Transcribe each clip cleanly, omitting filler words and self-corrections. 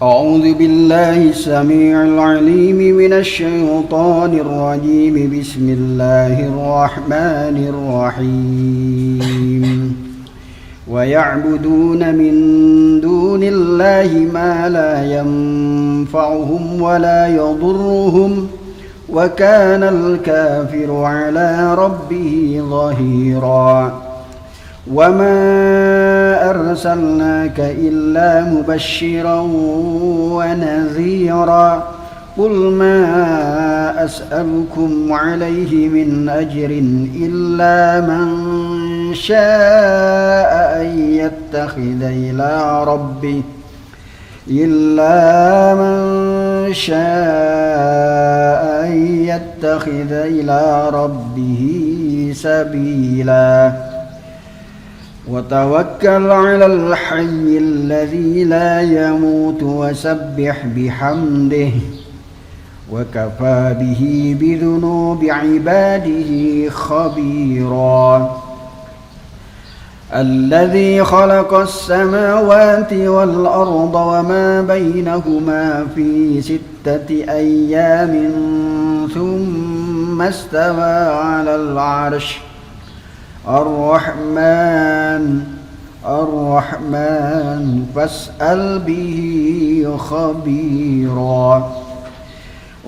أعوذ بالله السميع العليم من الشيطان الرجيم. بسم الله الرحمن الرحيم. ويعبدون من دون الله ما لا ينفعهم ولا يضرهم وكان الكافر على ربه ظهيرا. وما أرسلناك إلا مبشرا ونذيرا. قل ما أسألكم عليه من أجر إلا من شاء أن يتخذ إلى ربه سبيلا. وتوكل على الحي الذي لا يموت وسبح بحمده وكفى به بذنوب عباده خبيرا. الذي خلق السماوات والأرض وما بينهما في 6 أيام ثم استوى على العرش. الرحمن فاسأل به خبيرا.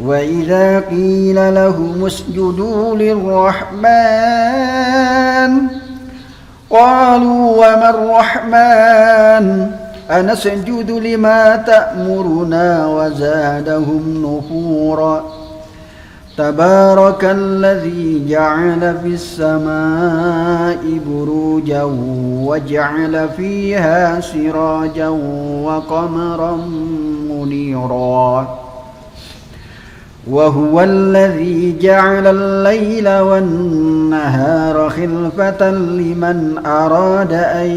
وإذا قيل لهم اسجدوا للرحمن قالوا وما الرحمن أنسجد لما تأمرنا وزادهم نفورا. تبارك الذي جعل في السماء بروجا وجعل فيها سراجا وقمرا منيرا. وهو الذي جعل الليل والنهار خلفة لمن أراد أن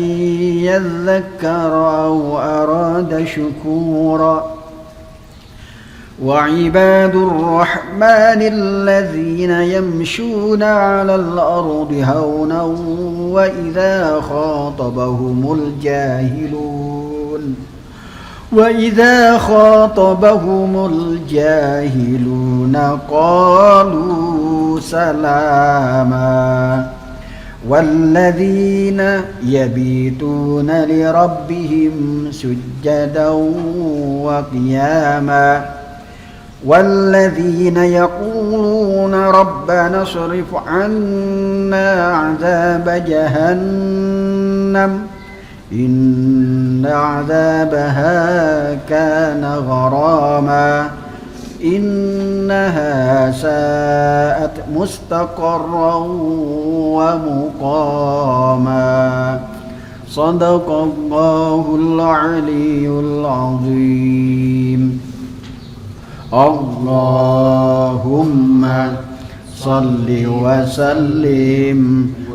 يذكر أو أراد شكورا. وعباد الرحمن الذين يمشون على الأرض هونا وإذا خاطبهم الجاهلون قالوا سلاما. والذين يبيتون لربهم سجدا وقياما. والذين يقولون ربنا اصرف عنا عذاب جهنم إن عذابها كان غراما إنها ساءت مستقرا ومقاما. صدق الله العلي العظيم. اللهم صل وسلم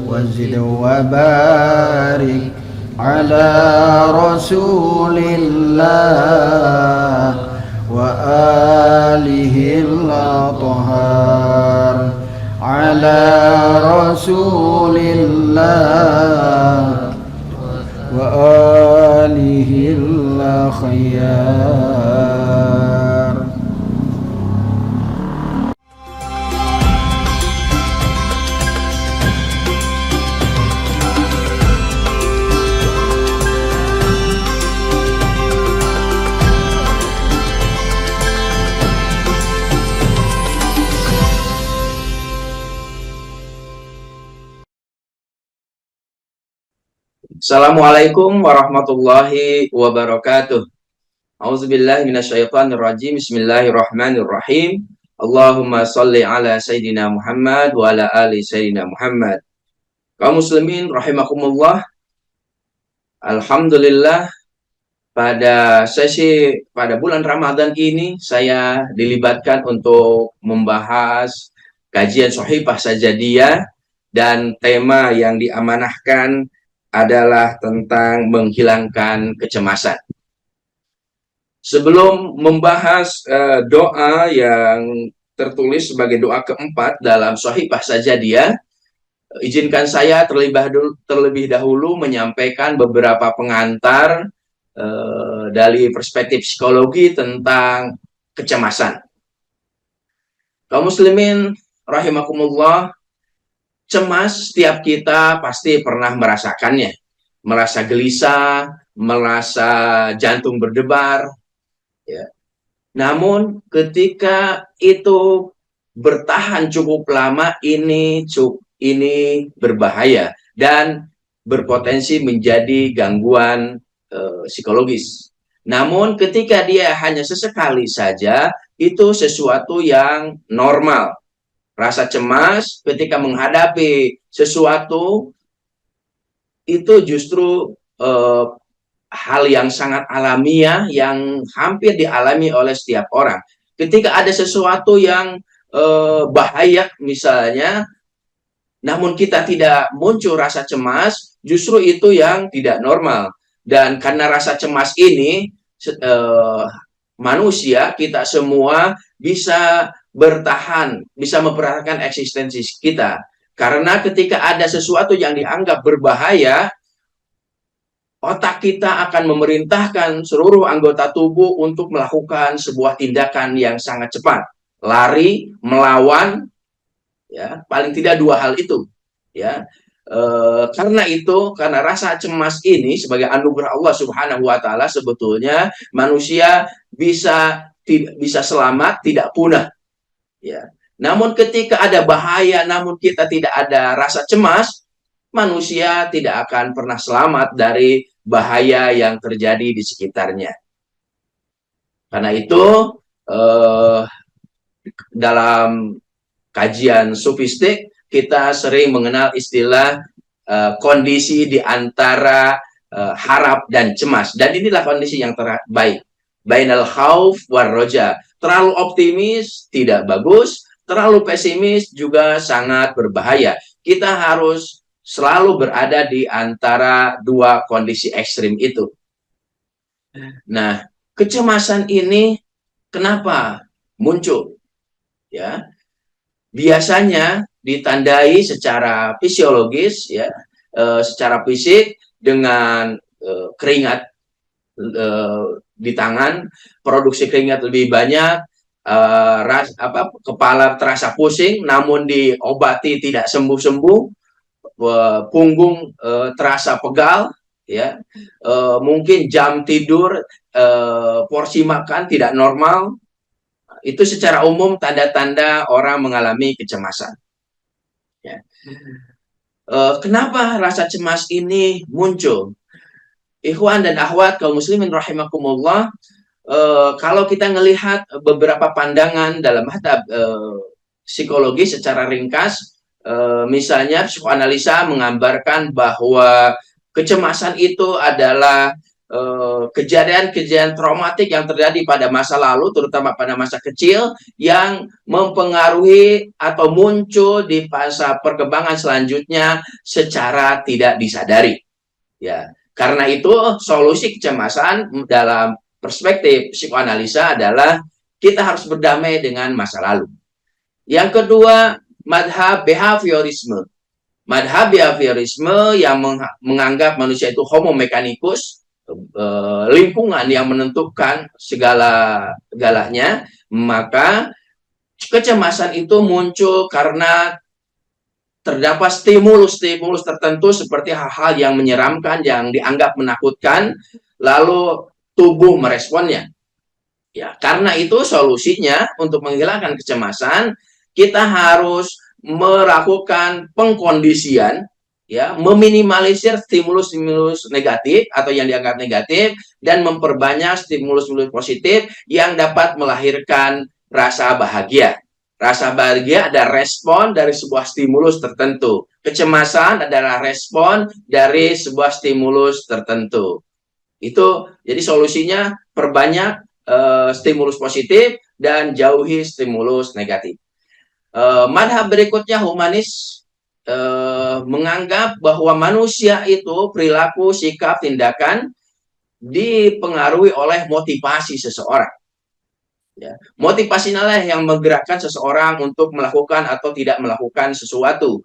وزد وبارك على رسول الله وآله الأطهار. على رسول الله وآله الأخيار. Assalamualaikum warahmatullahi wabarakatuh. Auzubillahi minasyaitonirrajim. Bismillahirrahmanirrahim. Allahumma sholli ala Sayyidina Muhammad wa ala ali Sayyidina Muhammad. Kaum muslimin rahimakumullah. Alhamdulillah, pada bulan Ramadan ini saya dilibatkan untuk membahas kajian Shahifah Sajadiyah, dan tema yang diamanahkan adalah tentang menghilangkan kecemasan. Sebelum membahas doa yang tertulis sebagai doa keempat dalam Shahifah Sajadiyah, izinkan saya terlebih dahulu menyampaikan beberapa pengantar dari perspektif psikologi tentang kecemasan. Kaum muslimin rahimakumullah, cemas setiap kita pasti pernah merasakannya. Merasa gelisah, merasa jantung berdebar, ya. Namun ketika itu bertahan cukup lama, ini berbahaya dan berpotensi menjadi gangguan psikologis. Namun ketika dia hanya sesekali saja, itu sesuatu yang normal. Rasa cemas ketika menghadapi sesuatu itu justru hal yang sangat alamiah yang hampir dialami oleh setiap orang. Ketika ada sesuatu yang bahaya misalnya, namun kita tidak muncul rasa cemas, justru itu yang tidak normal. Dan karena rasa cemas ini, manusia, kita semua bisa bertahan, bisa mempertahankan eksistensi kita. Karena ketika ada sesuatu yang dianggap berbahaya, otak kita akan memerintahkan seluruh anggota tubuh untuk melakukan sebuah tindakan yang sangat cepat. Lari, melawan, ya, paling tidak dua hal itu, ya. Karena rasa cemas ini sebagai anugerah Allah Subhanahu wa taala, sebetulnya manusia bisa selamat, tidak punah, ya. Namun ketika ada bahaya namun kita tidak ada rasa cemas, manusia tidak akan pernah selamat dari bahaya yang terjadi di sekitarnya. Karena itu dalam kajian sofistik kita sering mengenal istilah kondisi di antara harap dan cemas. Dan inilah kondisi yang terbaik. Bainal khauf war roja. Terlalu optimis tidak bagus, terlalu pesimis juga sangat berbahaya. Kita harus selalu berada di antara dua kondisi ekstrim itu. Nah, kecemasan ini kenapa muncul? Ya, biasanya ditandai secara fisiologis, ya, secara fisik dengan keringat di tangan, produksi keringat lebih banyak, kepala terasa pusing, namun diobati tidak sembuh-sembuh, punggung terasa pegal, ya, mungkin jam tidur, porsi makan tidak normal. Itu secara umum tanda-tanda orang mengalami kecemasan. Ya. Kenapa rasa cemas ini muncul? Ikhwan dan akhwat kaum muslimin rahimakumullah, kalau kita melihat beberapa pandangan dalam madhab psikologi secara ringkas, misalnya psikoanalisa menggambarkan bahwa kecemasan itu adalah kejadian-kejadian traumatik yang terjadi pada masa lalu, terutama pada masa kecil, yang mempengaruhi atau muncul di fase perkembangan selanjutnya secara tidak disadari. Ya, karena itu solusi kecemasan dalam perspektif psikoanalisa adalah kita harus berdamai dengan masa lalu. Yang kedua, madhab behaviorisme. Madhab behaviorisme yang menganggap manusia itu homo mechanicus, lingkungan yang menentukan segala-galanya, maka kecemasan itu muncul karena terdapat stimulus-stimulus tertentu seperti hal-hal yang menyeramkan, yang dianggap menakutkan, lalu tubuh meresponnya. Ya, karena itu solusinya untuk menghilangkan kecemasan, kita harus melakukan pengkondisian, ya, meminimalisir stimulus-stimulus negatif atau yang dianggap negatif dan memperbanyak stimulus-stimulus positif yang dapat melahirkan rasa bahagia. Rasa bahagia ada respon dari sebuah stimulus tertentu. Kecemasan adalah respon dari sebuah stimulus tertentu. Itu jadi solusinya perbanyak stimulus positif dan jauhi stimulus negatif. Madhab berikutnya humanis, menganggap bahwa manusia itu perilaku, sikap, tindakan dipengaruhi oleh motivasi seseorang. Ya, motivasi inilah yang menggerakkan seseorang untuk melakukan atau tidak melakukan sesuatu.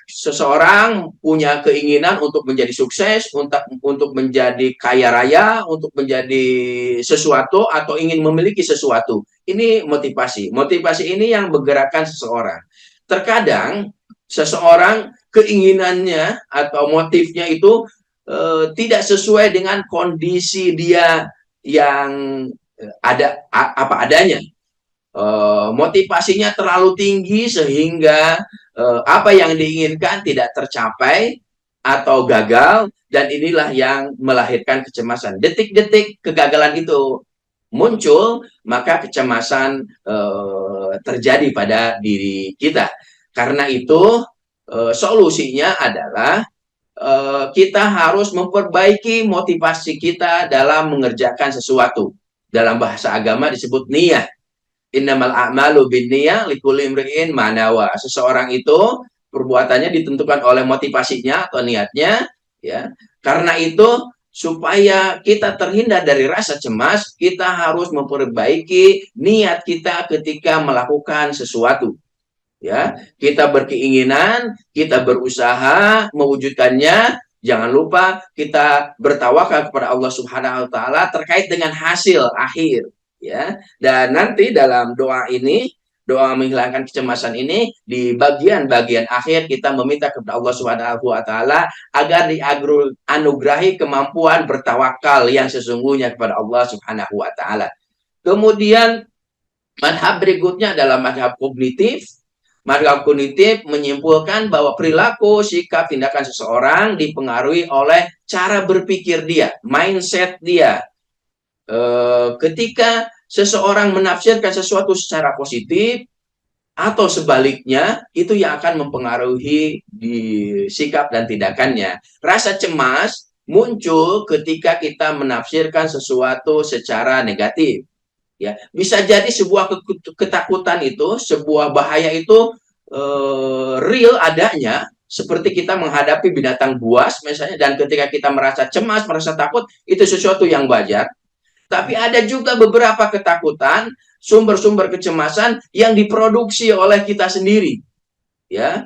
seseorang punya keinginan untuk menjadi sukses, untuk menjadi kaya raya, untuk menjadi sesuatu atau ingin memiliki sesuatu. Ini motivasi. Motivasi ini yang menggerakkan seseorang. Terkadang seseorang keinginannya atau motifnya itu tidak sesuai dengan kondisi dia yang ada apa adanya. Motivasinya terlalu tinggi sehingga apa yang diinginkan tidak tercapai atau gagal, dan inilah yang melahirkan kecemasan. Detik-detik kegagalan itu muncul, maka kecemasan terjadi pada diri kita. Karena itu solusinya adalah kita harus memperbaiki motivasi kita dalam mengerjakan sesuatu. Dalam bahasa agama disebut niat. Innamal a'malu binniyah likulli imri'in ma nawa. Seseorang itu perbuatannya ditentukan oleh motivasinya atau niatnya, ya. Karena itu supaya kita terhindar dari rasa cemas, kita harus memperbaiki niat kita ketika melakukan sesuatu. Ya, kita berkeinginan, kita berusaha mewujudkannya. Jangan lupa kita bertawakal kepada Allah Subhanahu wa taala terkait dengan hasil akhir, ya. Dan nanti dalam doa ini, doa menghilangkan kecemasan ini, di bagian-bagian akhir kita meminta kepada Allah Subhanahu wa taala agar dianugerahi kemampuan bertawakal yang sesungguhnya kepada Allah Subhanahu wa taala. Kemudian madhab berikutnya adalah madhab kognitif. Madhab kognitif menyimpulkan bahwa perilaku, sikap, tindakan seseorang dipengaruhi oleh cara berpikir dia, mindset dia. Ketika seseorang menafsirkan sesuatu secara positif atau sebaliknya, itu yang akan mempengaruhi di sikap dan tindakannya. Rasa cemas muncul ketika kita menafsirkan sesuatu secara negatif. Ya, bisa jadi sebuah ketakutan itu, sebuah bahaya itu real adanya, seperti kita menghadapi binatang buas misalnya, dan ketika kita merasa cemas, merasa takut, itu sesuatu yang wajar. Tapi ada juga beberapa ketakutan, sumber-sumber kecemasan yang diproduksi oleh kita sendiri, ya.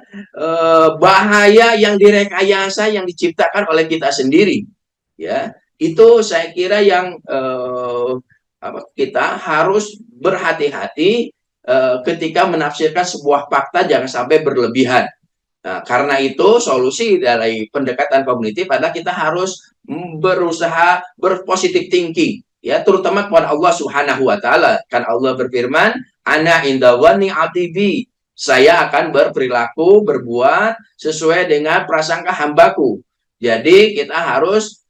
Bahaya yang direkayasa, yang diciptakan oleh kita sendiri, ya. Itu saya kira yang kita harus berhati-hati ketika menafsirkan sebuah fakta, jangan sampai berlebihan. Nah, karena itu solusi dari pendekatan kognitif adalah kita harus berusaha berpositif thinking, ya, terutama kepada Allah Subhanahu wa taala. Kan Allah berfirman, ana inda dhanni abdi, saya akan berperilaku, berbuat sesuai dengan prasangka hambaku. Jadi kita harus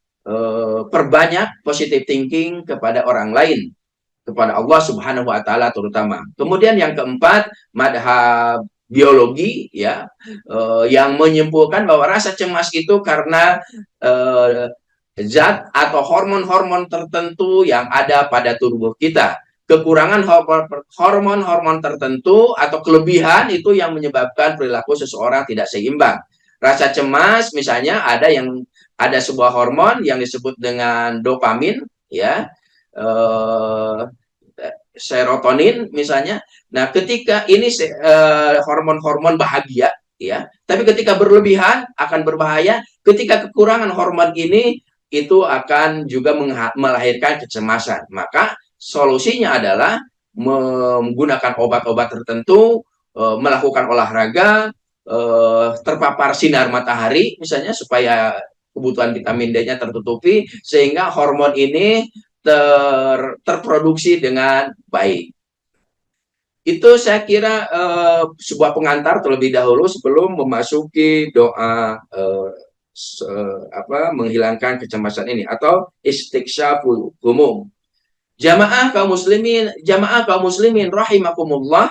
perbanyak positive thinking kepada orang lain, kepada Allah Subhanahu wa taala terutama. Kemudian yang keempat, madhab biologi, ya, yang menyimpulkan bahwa rasa cemas itu karena zat atau hormon-hormon tertentu yang ada pada tubuh kita. Kekurangan hormon-hormon tertentu atau kelebihan itu yang menyebabkan perilaku seseorang tidak seimbang. Rasa cemas misalnya ada sebuah hormon yang disebut dengan dopamin, ya, serotonin misalnya. Nah, ketika ini hormon-hormon bahagia, ya, tapi ketika berlebihan akan berbahaya. Ketika kekurangan hormon ini, itu akan juga melahirkan kecemasan. Maka solusinya adalah menggunakan obat-obat tertentu, melakukan olahraga, terpapar sinar matahari misalnya, supaya kebutuhan vitamin D-nya tertutupi sehingga hormon ini terproduksi dengan baik. Itu saya kira sebuah pengantar terlebih dahulu sebelum memasuki doa menghilangkan kecemasan ini atau istiksyaful humum. Jamaah kaum muslimin rahimakumullah.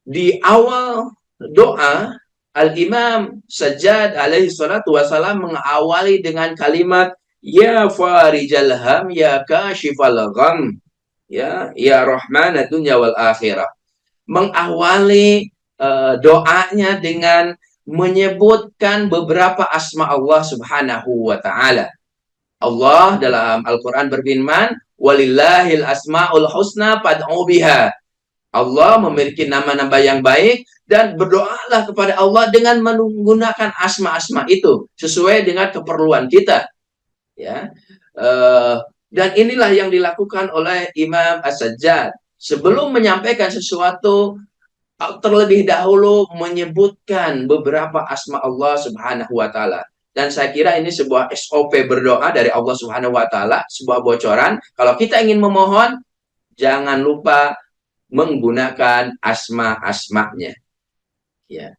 Di awal doa, Al-Imam Sajjad alaihi salatu wassalam mengawali dengan kalimat ya farijal ham, ya kashifal gham, ya rahman dunya wal akhirah. Mengawali doanya dengan menyebutkan beberapa asma Allah Subhanahu wa taala. Allah dalam Al-Qur'an berfirman, walillahil asmaul husna fad'u biha. Allah memiliki nama-nama yang baik, dan berdoalah kepada Allah dengan menggunakan asma-asma itu sesuai dengan keperluan kita. Ya, dan inilah yang dilakukan oleh Imam As-Sajjad sebelum menyampaikan sesuatu. Terlebih dahulu menyebutkan beberapa asma Allah Subhanahu wa Ta'ala. Dan saya kira ini sebuah SOP berdoa dari Allah Subhanahu wa Ta'ala, sebuah bocoran. Kalau kita ingin memohon, jangan lupa menggunakan asma-asmanya. Ya.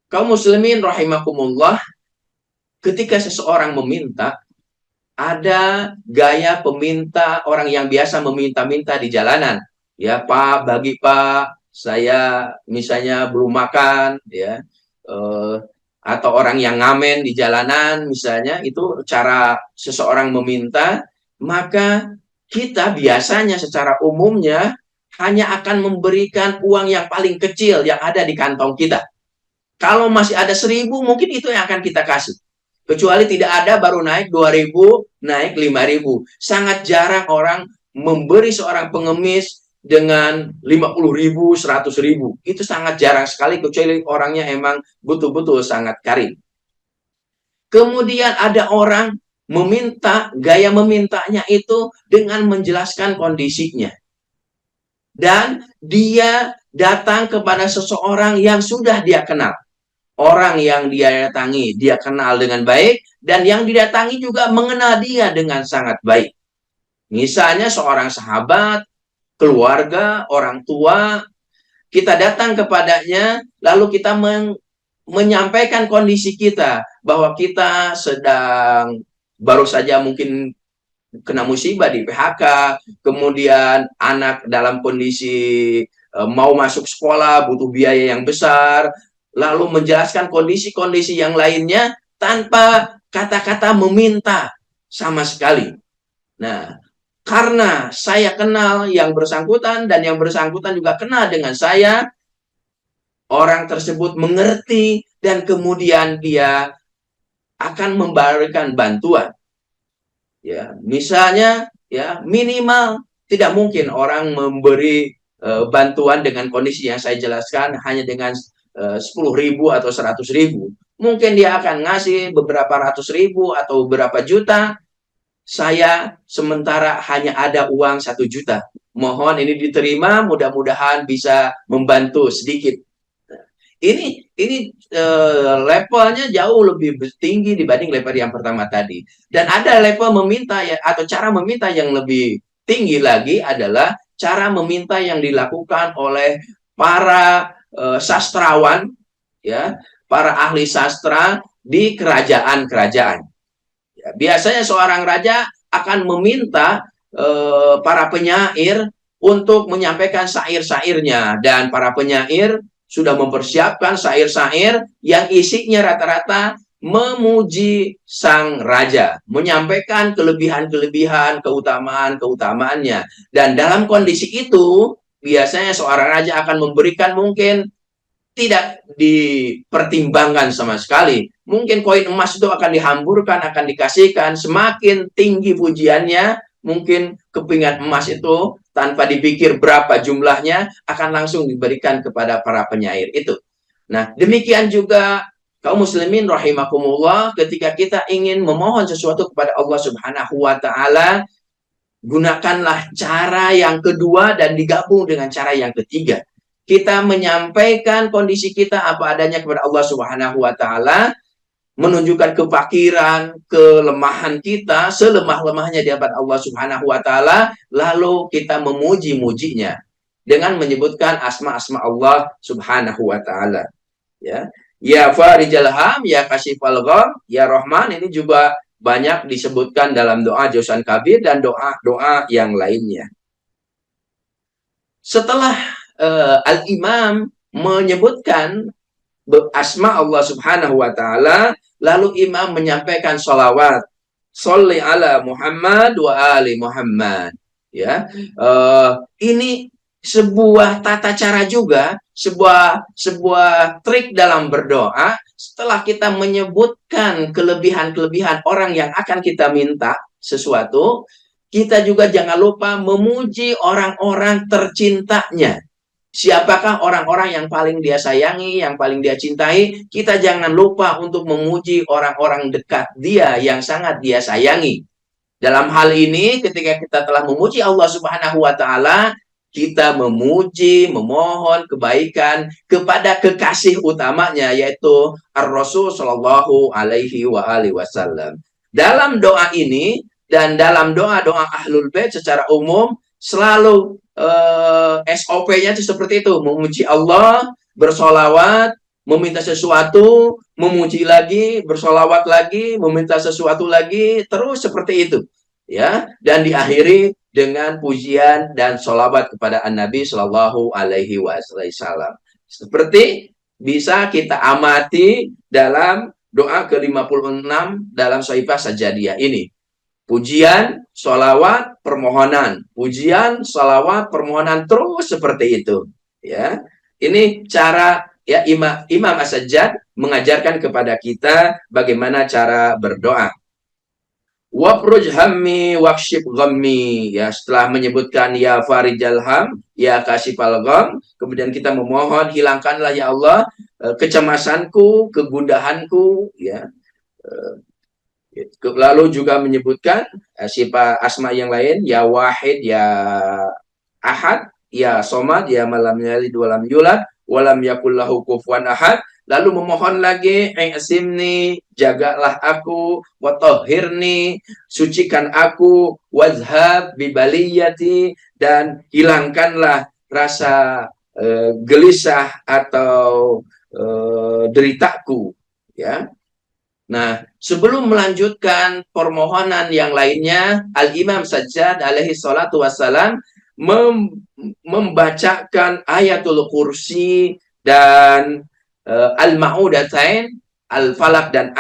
Kaum muslimin rahimakumullah, ketika seseorang meminta, ada gaya peminta orang yang biasa meminta-minta di jalanan. Ya, Pak, bagi Pak, saya misalnya belum makan, ya, atau orang yang ngamen di jalanan, misalnya, itu cara seseorang meminta. Maka kita biasanya secara umumnya hanya akan memberikan uang yang paling kecil yang ada di kantong kita. Kalau masih ada 1.000, mungkin itu yang akan kita kasih. Kecuali tidak ada, baru naik 2.000, naik 5.000. Sangat jarang orang memberi seorang pengemis dengan 50.000, 100.000. Itu sangat jarang sekali, kecuali orangnya emang betul-betul sangat karim. Kemudian ada orang meminta, gaya memintanya itu dengan menjelaskan kondisinya. Dan dia datang kepada seseorang yang sudah dia kenal. Orang yang dia datangi, dia kenal dengan baik, dan yang didatangi juga mengenal dia dengan sangat baik. Misalnya seorang sahabat, keluarga, orang tua, kita datang kepadanya, lalu kita menyampaikan kondisi kita, bahwa kita sedang baru saja mungkin kena musibah di PHK, kemudian anak dalam kondisi mau masuk sekolah, butuh biaya yang besar, lalu menjelaskan kondisi-kondisi yang lainnya tanpa kata-kata meminta sama sekali. Nah, karena saya kenal yang bersangkutan dan yang bersangkutan juga kenal dengan saya, orang tersebut mengerti dan kemudian dia akan memberikan bantuan. Ya, misalnya, ya, minimal tidak mungkin orang memberi bantuan dengan kondisi yang saya jelaskan hanya dengan 10.000 atau 100.000. Mungkin dia akan ngasih beberapa ratus ribu atau beberapa juta. Saya sementara hanya ada uang 1 juta. Mohon ini diterima, mudah-mudahan bisa membantu sedikit. Ini levelnya jauh lebih tinggi dibanding level yang pertama tadi. Dan ada level meminta ya, atau cara meminta yang lebih tinggi lagi adalah cara meminta yang dilakukan oleh para sastrawan, ya, para ahli sastra di kerajaan-kerajaan. Ya, biasanya seorang raja akan meminta para penyair untuk menyampaikan syair-syairnya, dan para penyair sudah mempersiapkan syair-syair yang isinya rata-rata memuji sang raja, menyampaikan kelebihan-kelebihan, keutamaan-keutamaannya. Dan dalam kondisi itu, biasanya seorang raja akan memberikan mungkin tidak dipertimbangkan sama sekali. Mungkin koin emas itu akan dihamburkan, akan dikasihkan. Semakin tinggi pujiannya, mungkin kepingan emas itu tanpa dipikir berapa jumlahnya akan langsung diberikan kepada para penyair itu. Nah, demikian juga kaum muslimin rahimakumullah, ketika kita ingin memohon sesuatu kepada Allah Subhanahu wa Ta'ala, gunakanlah cara yang kedua dan digabung dengan cara yang ketiga. Kita menyampaikan kondisi kita apa adanya kepada Allah Subhanahu wa Ta'ala, menunjukkan kefakiran, kelemahan kita, selemah-lemahnya di hadapan Allah Subhanahu wa Ta'ala, lalu kita memuji-mujinya dengan menyebutkan asma-asma Allah Subhanahu wa Ta'ala. Ya, ya Farijal Ham, ya Kasifal Gham, ya Rahman, ini juga banyak disebutkan dalam doa Jausan Kabir dan doa-doa yang lainnya. Setelah Al-Imam menyebutkan asma Allah Subhanahu wa Ta'ala, lalu Imam menyampaikan sholawat, sholli ala Muhammad wa ali Muhammad. Ya, ini sebuah tata cara juga, sebuah trik dalam berdoa. Setelah kita menyebutkan kelebihan-kelebihan orang yang akan kita minta sesuatu, kita juga jangan lupa memuji orang-orang tercintanya. Siapakah orang-orang yang paling dia sayangi, yang paling dia cintai? Kita jangan lupa untuk memuji orang-orang dekat dia yang sangat dia sayangi. Dalam hal ini, ketika kita telah memuji Allah Subhanahu wa Ta'ala, kita memuji, memohon kebaikan kepada kekasih utamanya, yaitu Ar-Rasul Shallallahu Alaihi Wasallam. Dalam doa ini dan dalam doa-doa Ahlul Bait secara umum selalu SOP-nya itu seperti itu, memuji Allah, bersolawat, meminta sesuatu, memuji lagi, bersolawat lagi, meminta sesuatu lagi, terus seperti itu, ya. Dan diakhiri dengan pujian dan solawat kepada An-Nabi Shallallahu Alaihi Wasallam. Seperti bisa kita amati dalam doa ke-56 dalam Shaifah Sajadiyah ini. Pujian, sholawat, permohonan. Pujian, sholawat, permohonan, terus seperti itu. Ya, ini cara ya Imam As-Sajjad mengajarkan kepada kita bagaimana cara berdoa. Wafruj hammi wakshif ghammi. Ya, setelah menyebutkan ya farijal ham, ya kasifal gham, kemudian kita memohon hilangkanlah ya Allah kecemasanku, kegundahanku, ya. Lalu juga menyebutkan sifat asma yang lain, ya wahid, ya ahad, ya somad, ya malam yalid walam yulad walam yakul lahu kufuwan ahad. Lalu memohon lagi, i'simni, jagalah aku, wa tahhirni, sucikan aku, wazhab bibaliyati, dan hilangkanlah rasa gelisah atau deritaku, ya. Nah, sebelum melanjutkan permohonan yang lainnya, Al-Imam Sajjad alaihi salatu wassalam membacakan ayatul kursi dan Al-Ma'udatain, Al-Falaq dan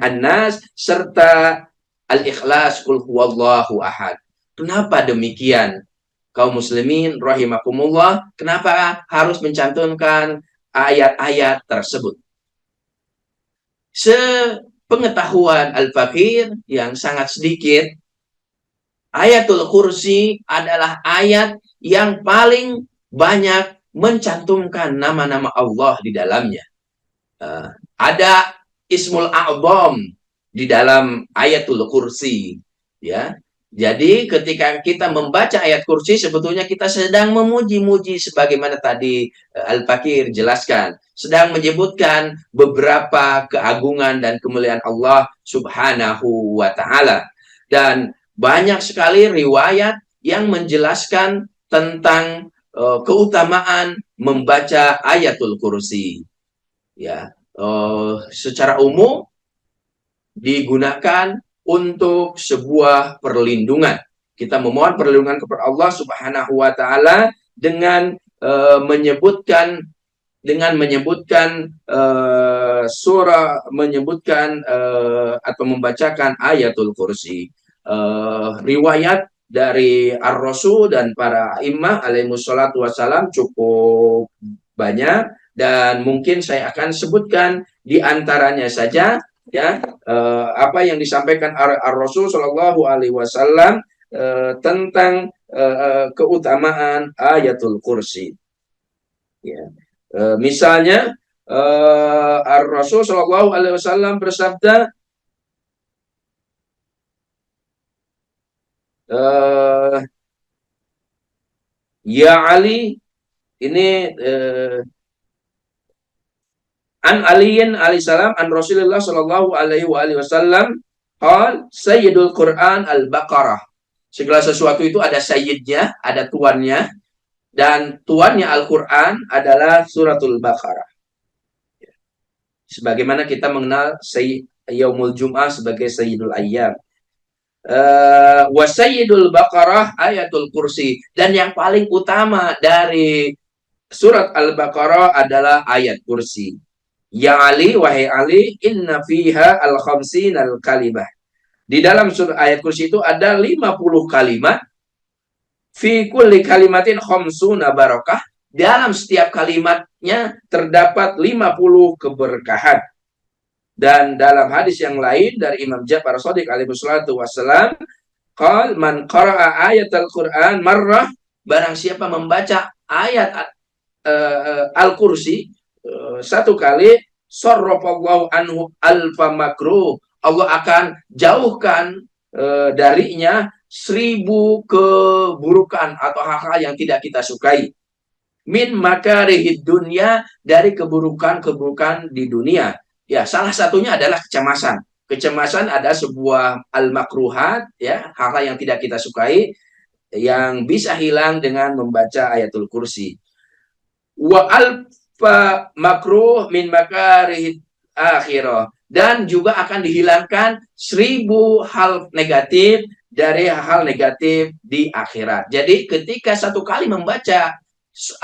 An-Nas, serta Al-Ikhlas, Qul huwallahu ahad. Kenapa demikian? Kaum muslimin rahimakumullah, kenapa harus mencantumkan ayat-ayat tersebut? Sepengetahuan Al-Fakir yang sangat sedikit, ayatul kursi adalah ayat yang paling banyak mencantumkan nama-nama Allah di dalamnya. Ada Ismul A'zam di dalam ayatul kursi, ya. Jadi ketika kita membaca ayat kursi, sebetulnya kita sedang memuji-muji sebagaimana tadi Al-Fakir jelaskan, sedang menyebutkan beberapa keagungan dan kemuliaan Allah Subhanahu wa Ta'ala. Dan banyak sekali riwayat yang menjelaskan tentang keutamaan membaca ayatul kursi. Ya, secara umum digunakan untuk sebuah perlindungan. Kita memohon perlindungan kepada Allah Subhanahu wa Ta'ala dengan menyebutkan atau membacakan ayatul kursi. Riwayat dari Ar-Rasul dan para imam alaihi wassalatu wassalam cukup banyak, dan mungkin saya akan sebutkan di antaranya saja, ya, apa yang disampaikan Ar-Rasul Shallallahu Alaihi Wasallam tentang keutamaan ayatul kursi. Ya. Misalnya Ar-Rasul Shallallahu Alaihi Wasallam bersabda, ya Ali, ini an aliyin alaihissalam an Rasulullah sallallahu alaihi wasallam qal sayyidul Quran al-Baqarah. Segala sesuatu itu ada sayyidnya, ada tuannya, dan tuannya Al-Quran adalah suratul Baqarah. Sebagaimana kita mengenal Yaumul Jum'ah sebagai Sayyidul Ayyam. Wa sayyidul Baqarah ayatul kursi, dan yang paling utama dari surat Al-Baqarah adalah ayat kursi. Ya Ali, wahai Ali, inna fiha al-khamsin al-kalimah. Di dalam surat ayat kursi itu ada 50 kalimat. Fi kulli kalimatin khamsuna barakah. Dalam setiap kalimatnya terdapat 50 keberkahan. Dan dalam hadis yang lain dari Imam Ja'far Shadiq alaihi wassalatu wassalam, Qal man qara'a ayatal Qur'an marrah, barang siapa membaca ayat Al-Kursi satu kali, sarrafallahu anhu alfa makruh, Allah akan jauhkan darinya 1000 keburukan atau hal-hal yang tidak kita sukai. Min makarihid dunya, dari keburukan-keburukan di dunia. Ya, salah satunya adalah kecemasan. Kecemasan ada sebuah al-makruhat, ya, hal-hal yang tidak kita sukai yang bisa hilang dengan membaca ayatul kursi. Wa alfa makruh min makarihid akhirah, dan juga akan dihilangkan 1000 hal negatif dari hal negatif di akhirat. Jadi ketika satu kali membaca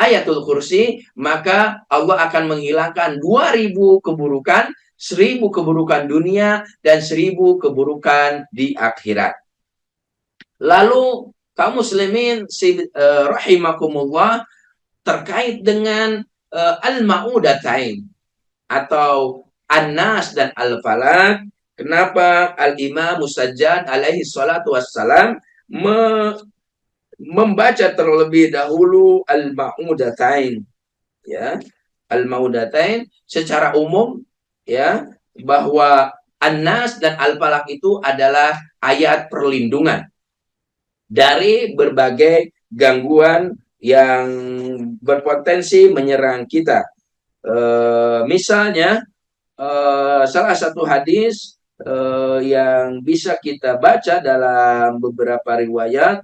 ayatul kursi, maka Allah akan menghilangkan 2000 keburukan, 1000 keburukan dunia dan 1000 keburukan di akhirat. Lalu kaum muslimin rahimakumullah, terkait dengan al-ma'udatain atau An-Nas dan Al-Falaq, kenapa Al-Imam Mustajjad alaihi salatu wassalam membaca terlebih dahulu al-ma'udatain, ya. Al-ma'udatain secara umum, ya, bahwa An-Nas dan Al-Falaq itu adalah ayat perlindungan dari berbagai gangguan yang berpotensi menyerang kita. Misalnya salah satu hadis yang bisa kita baca dalam beberapa riwayat,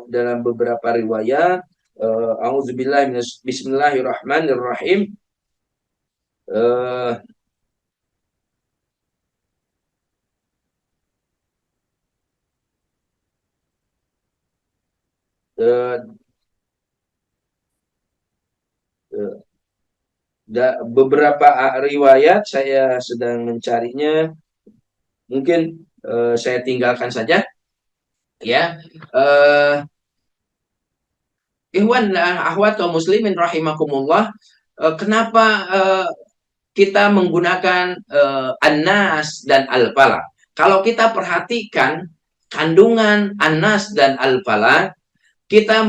dalam beberapa riwayat, auzubillah bismillahirrahmanirrahim, beberapa riwayat saya sedang mencarinya, mungkin saya tinggalkan saja, ya. Ikhwan akhwat kaum muslimin rahimakumullah, kenapa kita menggunakan An-Nas dan Al-Falaq? Kalau kita perhatikan kandungan An-Nas dan Al-Falaq, kita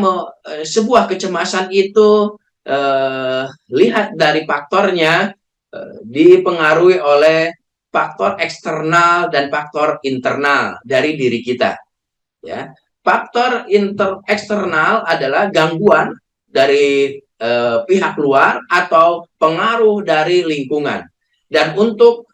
sebuah kecemasan itu lihat dari faktornya, dipengaruhi oleh faktor eksternal dan faktor internal dari diri kita, ya. Faktor eksternal adalah gangguan dari pihak luar atau pengaruh dari lingkungan. Dan untuk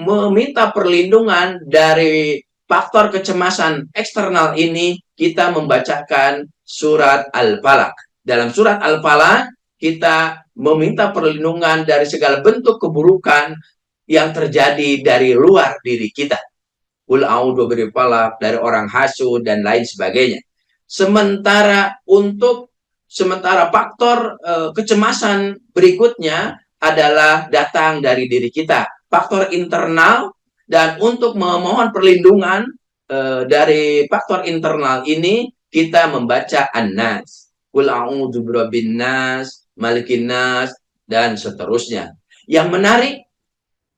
meminta perlindungan dari faktor kecemasan eksternal ini, kita membacakan surat Al-Falaq. Dalam surat Al-Falaq, kita meminta perlindungan dari segala bentuk keburukan yang terjadi dari luar diri kita. Qul a'udzu birabbil falaq, dari orang hasud dan lain sebagainya. Sementara faktor kecemasan berikutnya adalah datang dari diri kita, faktor internal, dan untuk memohon perlindungan dari faktor internal ini, kita membaca An-Nas, Qul a'udzu birabbin nas, malikin nas, dan seterusnya. Yang menarik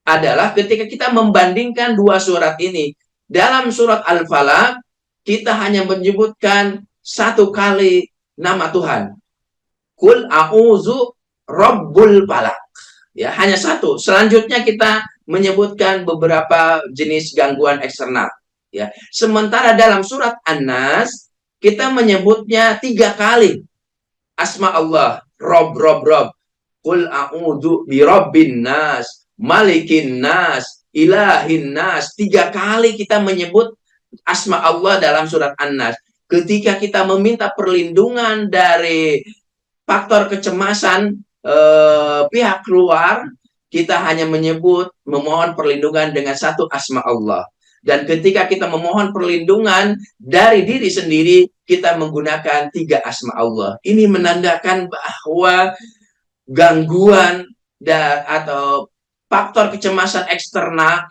adalah ketika kita membandingkan dua surat ini. Dalam surat Al-Falaq, kita hanya menyebutkan satu kali nama Tuhan. Qul a'udzu rabbul falaq. Ya, hanya satu. Selanjutnya kita menyebutkan beberapa jenis gangguan eksternal. Ya. Sementara dalam surat An-Nas, kita menyebutnya 3 kali. Asma Allah, Rob. Qul a'udzu birabbin nas, malikin nas, ilahin nas. 3 kali kita menyebut asma Allah dalam surat An-Nas. Ketika kita meminta perlindungan dari faktor kecemasan pihak luar, kita hanya memohon perlindungan dengan satu asma Allah. Dan ketika kita memohon perlindungan dari diri sendiri, kita menggunakan 3 asma Allah. Ini menandakan bahwa gangguan atau faktor kecemasan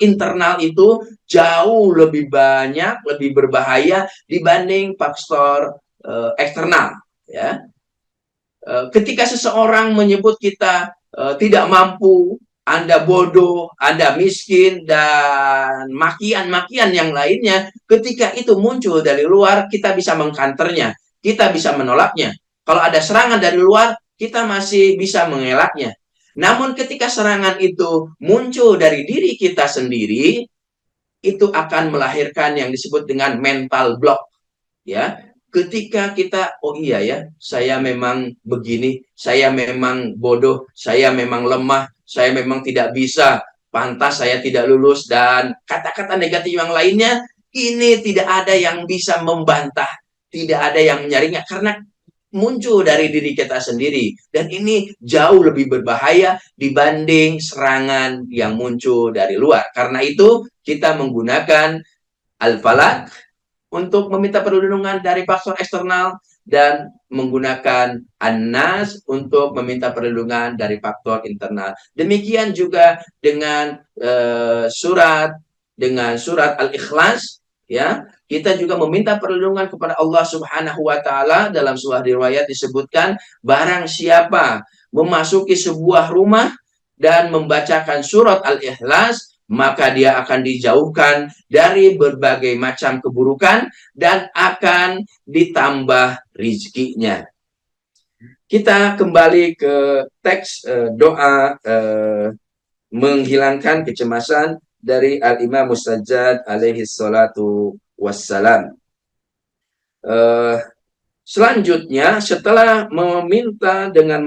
internal itu jauh lebih banyak, lebih berbahaya dibanding faktor eksternal. Ya. Ketika seseorang menyebut kita tidak mampu, Anda bodoh, Anda miskin, dan makian-makian yang lainnya, ketika itu muncul dari luar, kita bisa mengkanternya, kita bisa menolaknya. Kalau ada serangan dari luar, kita masih bisa mengelaknya. Namun ketika serangan itu muncul dari diri kita sendiri, itu akan melahirkan yang disebut dengan mental block. Ya, ketika kita, oh iya ya, saya memang begini, saya memang bodoh, saya memang lemah, saya memang tidak bisa, pantas saya tidak lulus, dan kata-kata negatif yang lainnya, ini tidak ada yang bisa membantah, tidak ada yang menyaringnya, karena muncul dari diri kita sendiri, dan ini jauh lebih berbahaya dibanding serangan yang muncul dari luar. Karena itu kita menggunakan al-falaq untuk meminta perlindungan dari faktor eksternal, dan menggunakan an-nas untuk meminta perlindungan dari faktor internal. Demikian juga dengan surat Al-Ikhlas, ya. Kita juga meminta perlindungan kepada Allah Subhanahu wa taala. Dalam sebuah riwayat disebutkan, barang siapa memasuki sebuah rumah dan membacakan surat Al-Ikhlas, maka dia akan dijauhkan dari berbagai macam keburukan dan akan ditambah rizkinya. Kita kembali ke teks doa menghilangkan kecemasan dari Al-Imam Mustajjad alaihi salatu wassalam. Selanjutnya, setelah meminta dengan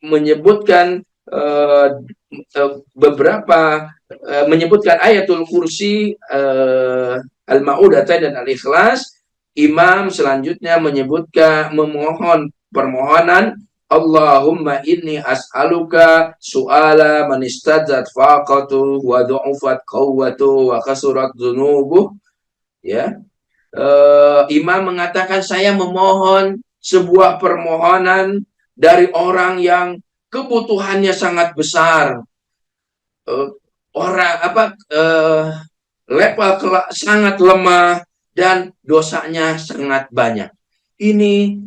menyebutkan beberapa menyebutkan ayatul kursi, Al-Ma'udah dan Al-Ikhlas, imam selanjutnya memohon permohonan, Allahumma inni as'aluka su'ala man istadzat faqatu wa du'ufat qawwatu wa khasurat dhunubuh. Ya, imam mengatakan, saya memohon sebuah permohonan dari orang yang kebutuhannya sangat besar, level sangat lemah, dan dosanya sangat banyak. Ini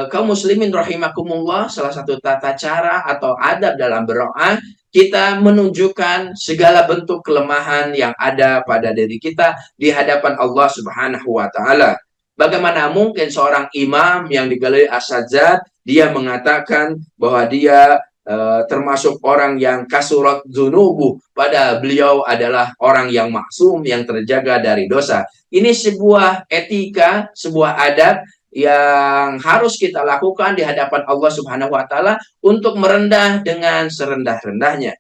kaum muslimin rahimakumullah, salah satu tata cara atau adab dalam berdoa, kita menunjukkan segala bentuk kelemahan yang ada pada diri kita di hadapan Allah Subhanahu wa taala. Bagaimana mungkin seorang imam yang digelar as-sajjad, dia mengatakan bahwa dia termasuk orang yang kasurat dzunubuh, pada beliau adalah orang yang maksum, yang terjaga dari dosa. Ini sebuah etika, sebuah adab yang harus kita lakukan di hadapan Allah Subhanahu wa taala untuk merendah dengan serendah-rendahnya.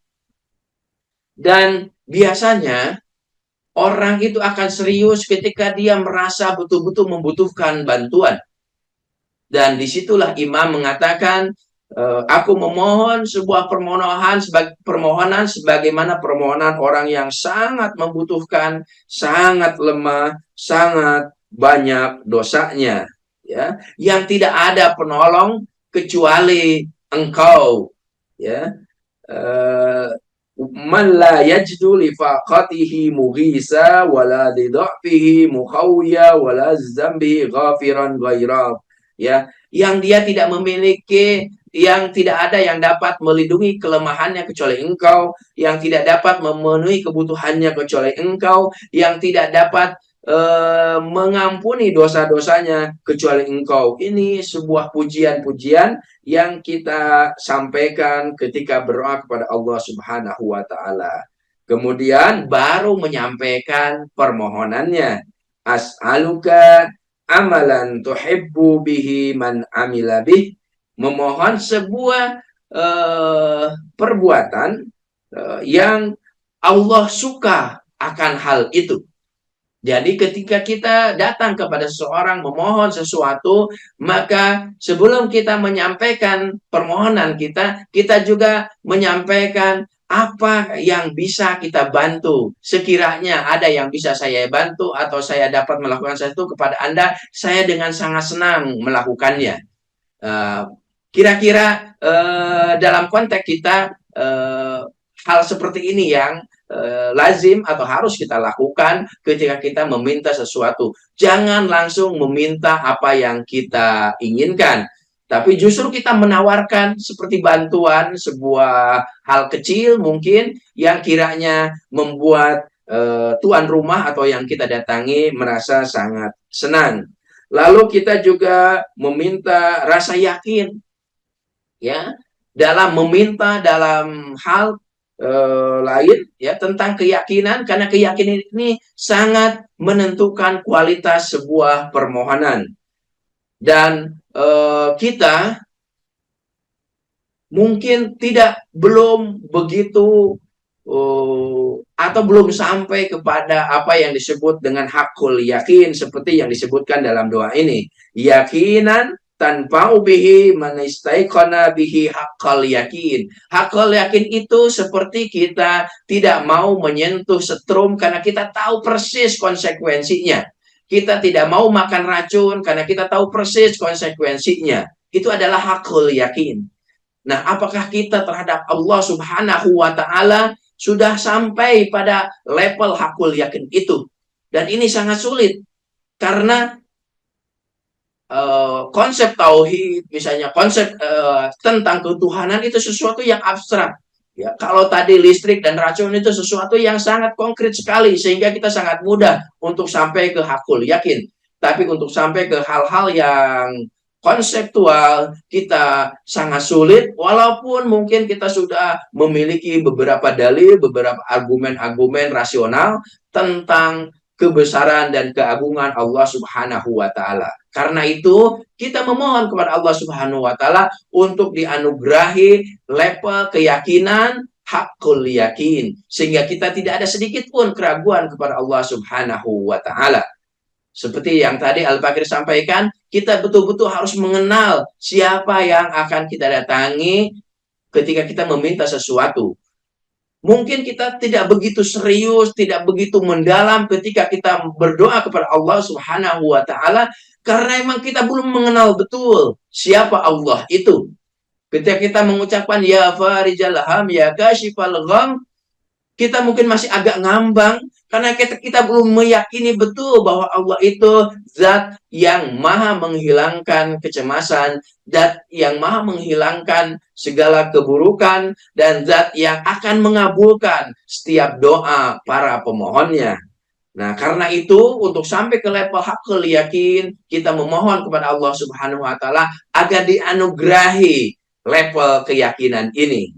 Dan biasanya orang itu akan serius ketika dia merasa betul-betul membutuhkan bantuan. Dan disitulah imam mengatakan, aku memohon sebuah permohonan sebagaimana permohonan orang yang sangat membutuhkan, sangat lemah, sangat banyak dosanya, ya, yang tidak ada penolong kecuali Engkau, ya. Man la yajdu li faqatihi mughisa wala li dha'fihi mukhawya wala zambi ghafiran ghairab, ya, yang dia tidak memiliki, yang tidak ada yang dapat melindungi kelemahannya kecuali Engkau, yang tidak dapat memenuhi kebutuhannya kecuali Engkau, yang tidak dapat mengampuni dosa-dosanya kecuali Engkau. Ini sebuah pujian-pujian yang kita sampaikan ketika berdoa kepada Allah Subhanahu wa taala. Kemudian baru menyampaikan permohonannya. As'aluka amalan tuhibbu bihi man amila bih. Memohon sebuah perbuatan yang Allah suka akan hal itu. Jadi ketika kita datang kepada seseorang memohon sesuatu, maka sebelum kita menyampaikan permohonan kita, kita juga menyampaikan apa yang bisa kita bantu. Sekiranya ada yang bisa saya bantu atau saya dapat melakukan sesuatu kepada Anda, saya dengan sangat senang melakukannya. Kira-kira dalam konteks kita, hal seperti ini yang lazim atau harus kita lakukan ketika kita meminta sesuatu. Jangan langsung meminta apa yang kita inginkan. Tapi justru kita menawarkan seperti bantuan sebuah hal kecil mungkin yang kiranya membuat tuan rumah atau yang kita datangi merasa sangat senang. Lalu kita juga meminta rasa yakin, ya, dalam meminta dalam hal lain, ya, tentang keyakinan, karena keyakinan ini sangat menentukan kualitas sebuah permohonan. Dan kita mungkin belum begitu atau belum sampai kepada apa yang disebut dengan hakul yakin seperti yang disebutkan dalam doa ini. Yakinan tanpa bihi manistaiqana bihi hakul yakin. Hakul yakin itu seperti kita tidak mau menyentuh setrum karena kita tahu persis konsekuensinya. Kita tidak mau makan racun karena kita tahu persis konsekuensinya. Itu adalah hakul yakin. Nah, apakah kita terhadap Allah Subhanahu wa Ta'ala sudah sampai pada level hakul yakin itu? Dan ini sangat sulit karena konsep tauhid, misalnya konsep tentang ketuhanan itu sesuatu yang abstrak. Ya, kalau tadi listrik dan racun itu sesuatu yang sangat konkret sekali sehingga kita sangat mudah untuk sampai ke hakul yakin. Tapi untuk sampai ke hal-hal yang konseptual kita sangat sulit walaupun mungkin kita sudah memiliki beberapa dalil, beberapa argumen-argumen rasional tentang kebesaran dan keagungan Allah Subhanahu wa Ta'ala. Karena itu, kita memohon kepada Allah Subhanahu wa Ta'ala untuk dianugerahi level keyakinan hakul yakin, sehingga kita tidak ada sedikit pun keraguan kepada Allah Subhanahu wa Ta'ala. Seperti yang tadi Al-Fakir sampaikan, kita betul-betul harus mengenal siapa yang akan kita datangi ketika kita meminta sesuatu. Mungkin kita tidak begitu serius, tidak begitu mendalam ketika kita berdoa kepada Allah Subhanahu wa Ta'ala, karena memang kita belum mengenal betul siapa Allah itu. Ketika kita mengucapkan ya farijal ham, ya kashifal gham, kita mungkin masih agak ngambang karena kita belum meyakini betul bahwa Allah itu zat yang maha menghilangkan kecemasan, zat yang maha menghilangkan segala keburukan, dan zat yang akan mengabulkan setiap doa para pemohonnya. Nah, karena itu untuk sampai ke level hakul yakin, kita memohon kepada Allah Subhanahu wa Ta'ala agar dianugerahi level keyakinan ini.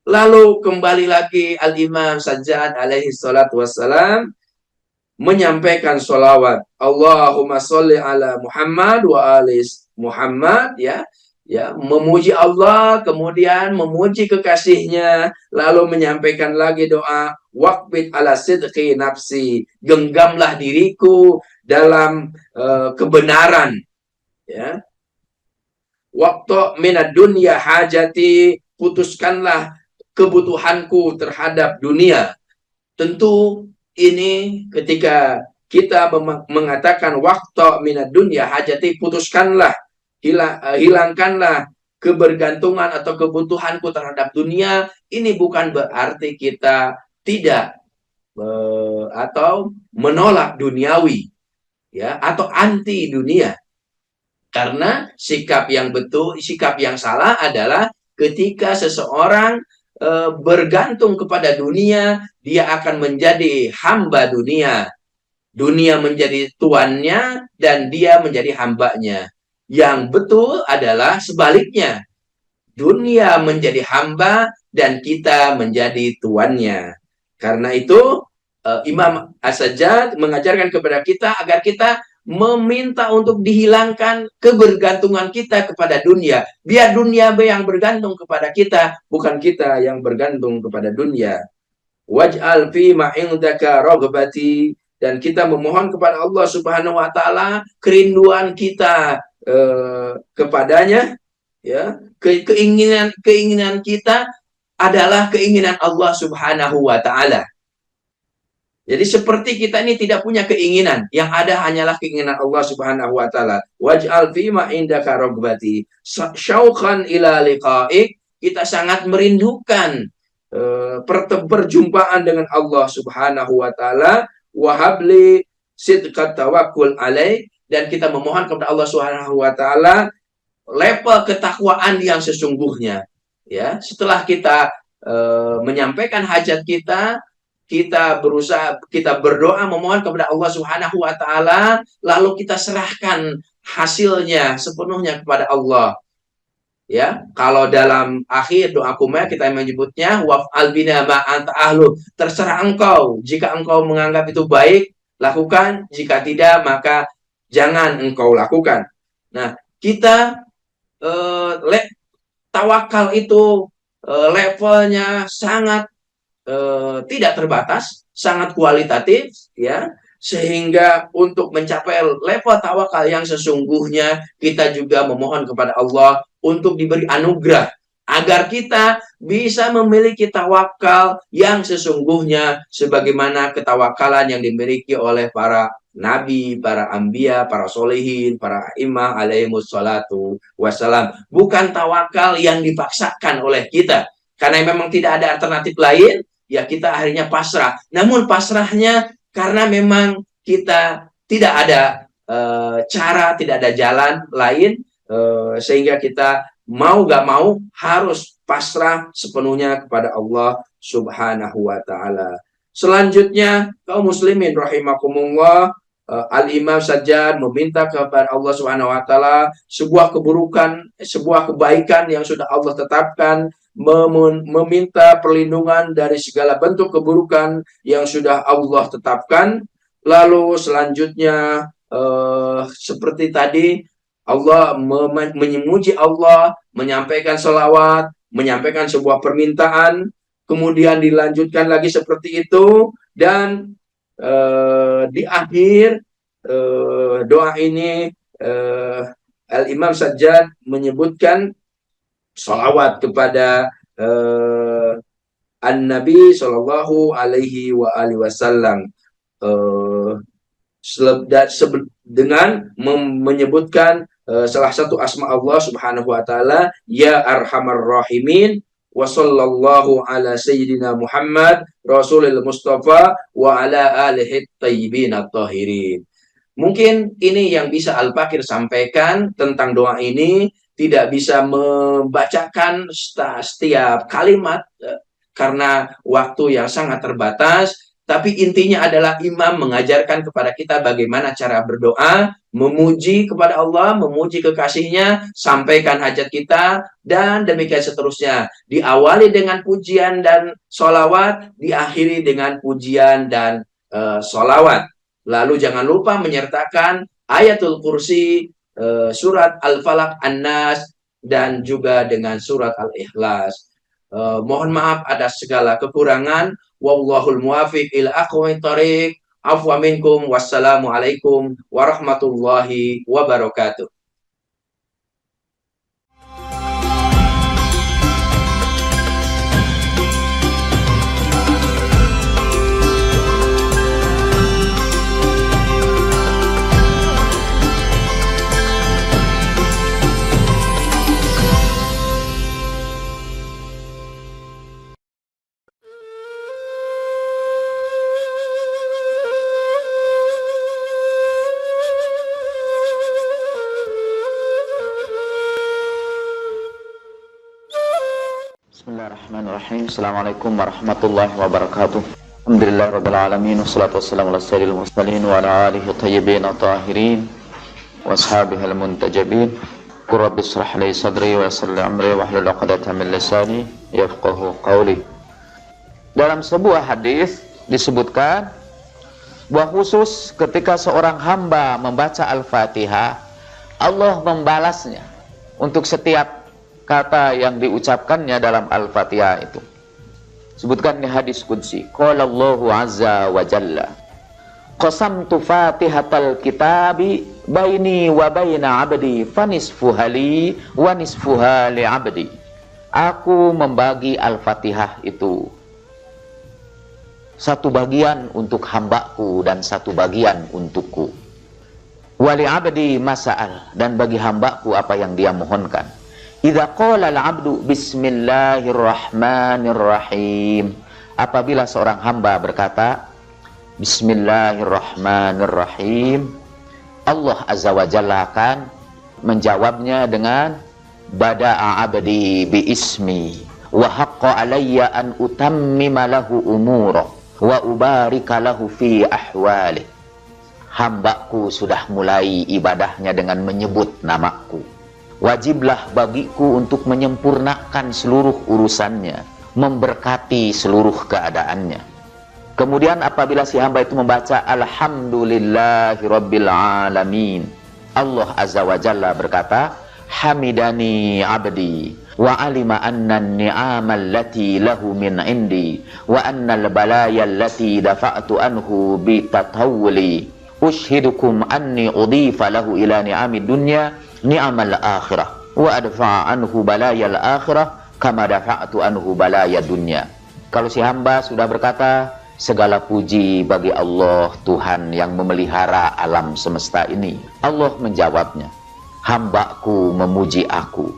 Lalu kembali lagi Al-Imam Sajjad alaihi salatu wassalam menyampaikan sholawat. Allahumma sholli ala Muhammad wa alis Muhammad, ya. Ya, memuji Allah, kemudian memuji kekasihnya, lalu menyampaikan lagi doa, waqbid ala sidqi nafsi, genggamlah diriku dalam kebenaran, ya. Waqta minad dunya hajati, putuskanlah kebutuhanku terhadap dunia. Tentu ini ketika kita mengatakan waqta minad dunya hajati, putuskanlah, hilangkanlah kebergantungan atau kebutuhanku terhadap dunia, ini bukan berarti kita tidak atau menolak duniawi, ya, atau anti dunia. Karena sikap yang betul, sikap yang salah adalah ketika seseorang bergantung kepada dunia, dia akan menjadi hamba dunia. Dunia menjadi tuannya dan dia menjadi hambanya. Yang betul adalah sebaliknya. Dunia menjadi hamba dan kita menjadi tuannya. Karena itu Imam As-Sajjad mengajarkan kepada kita agar kita meminta untuk dihilangkan kebergantungan kita kepada dunia. Biar dunia yang bergantung kepada kita, bukan kita yang bergantung kepada dunia. Waj'al fi ma indaka raghbati, dan kita memohon kepada Allah Subhanahu wa Ta'ala kerinduan kita kepadanya, ya. Keinginan kita adalah keinginan Allah Subhanahu wa Ta'ala. Jadi seperti kita ini tidak punya keinginan, yang ada hanyalah keinginan Allah Subhanahu wa Ta'ala. Waj'al fi ma indaka raghbati syauqan ila liqa'ik, kita sangat merindukan perjumpaan dengan Allah Subhanahu wa Ta'ala. Wahabli sidqat tawakkul alaih, dan kita memohon kepada Allah Subhanahu wa Ta'ala level ketakwaan yang sesungguhnya. Ya, setelah kita menyampaikan hajat kita, kita berusaha, kita berdoa memohon kepada Allah Subhanahu wa taala, lalu kita serahkan hasilnya sepenuhnya kepada Allah. Ya, kalau dalam akhir doa kumaya kita menyebutnya waf'al bina ma anta ahlu, terserah engkau, jika engkau menganggap itu baik lakukan, jika tidak maka jangan engkau lakukan. Nah, kita tawakal itu levelnya sangat tidak terbatas, sangat kualitatif, ya, sehingga untuk mencapai level tawakal yang sesungguhnya kita juga memohon kepada Allah untuk diberi anugerah agar kita bisa memiliki tawakal yang sesungguhnya sebagaimana ketawakalan yang dimiliki oleh para nabi, para anbiya, para solehin, para imam alaihimus salatu wassalam. Bukan tawakal yang dipaksakan oleh kita, karena memang tidak ada alternatif lain, ya kita akhirnya pasrah. Namun pasrahnya karena memang kita tidak ada cara, tidak ada jalan lain, sehingga kita mau gak mau harus pasrah sepenuhnya kepada Allah Subhanahu wa taala. Selanjutnya, kaum muslimin rahimakumullah, Al-Imam Sajjad meminta kepada Allah Subhanahu wa taala sebuah keburukan, sebuah kebaikan yang sudah Allah tetapkan, meminta perlindungan dari segala bentuk keburukan yang sudah Allah tetapkan. Lalu selanjutnya seperti tadi, Allah memuji Allah, menyampaikan selawat, menyampaikan sebuah permintaan, kemudian dilanjutkan lagi seperti itu, dan di akhir doa ini Al-Imam Sajjad menyebutkan salawat kepada An-Nabi Sallallahu Alaihi Wasallam dengan menyebutkan salah satu asma Allah Subhanahu wa taala, ya arhamar rahimin, wa sallallahu ala sayyidina Muhammad rasulil mustafa wa ala alihi tayyibin at-tahirin. Mungkin ini yang bisa Al-Fakir sampaikan tentang doa ini. Tidak bisa membacakan setiap kalimat karena waktu yang sangat terbatas. Tapi intinya adalah imam mengajarkan kepada kita bagaimana cara berdoa, memuji kepada Allah, memuji kekasihnya, sampaikan hajat kita, dan demikian seterusnya. Diawali dengan pujian dan sholawat, diakhiri dengan pujian dan sholawat. Lalu jangan lupa menyertakan ayatul kursi, surat Al-Falaq, An-Nas, dan juga dengan surat Al-Ikhlas. Mohon maaf atas segala kekurangan. Wallahul muwafiq ila aqwamit thoriq. Afwa minkum. Wassalamualaikum warahmatullahi wabarakatuh. Bismillahirrahmanirrahim. Assalamualaikum warahmatullahi wabarakatuh. Alhamdulillah rabbil alamin, wassalatu wassalamu ala sayyidil mursalin wa ala alihi tayyibin tahirin wa ashabihil muntajabin. Qul rabbi ishrah li sadri wa yassir li amri wahlul 'uqdatam min lisani yafqahu qawli. Dalam sebuah hadis disebutkan bahwa khusus ketika seorang hamba membaca Al-Fatihah, Allah membalasnya untuk setiap kata yang diucapkannya dalam Al-Fatihah itu. Sebutkan di hadis qudsi, qala Allahu azza wa jalla, qasamtu fatihatal kitabi baini wa baina abdi fanisfuha li wa nisfuha li abdi. Aku membagi Al-Fatihah itu satu bagian untuk hambaku dan satu bagian untukku. Wali abdi masa'al, dan bagi hambaku apa yang dia mohonkan. Idza qala al-'abdu bismillahirrahmanirrahim, apabila seorang hamba berkata bismillahirrahmanirrahim, Allah azza wa jalla akan menjawabnya dengan bada'a abdi bi ismi wa haqqa alayya an utammima lahu umura wa ubarika lahu fi ahwali. Hambaku sudah mulai ibadahnya dengan menyebut namaku. Wajiblah bagiku untuk menyempurnakan seluruh urusannya, memberkati seluruh keadaannya. Kemudian apabila si hamba itu membaca Alhamdulillahi Rabbil Alamin, Allah Azza wa Jalla berkata, Hamidani abdi wa alima anna ni'ama allati lahu min indi wa anna al-balaya allati dafa'tu anhu bi tatawuli ushidukum anni udhifa lahu ila ni'amid dunya ni'amal akhirah wa adfa'a anhu balayal akhirah kama dafa'tu anhu balaya dunya. Kalau si hamba sudah berkata, segala puji bagi Allah Tuhan yang memelihara alam semesta ini, Allah menjawabnya, hambaku memuji aku.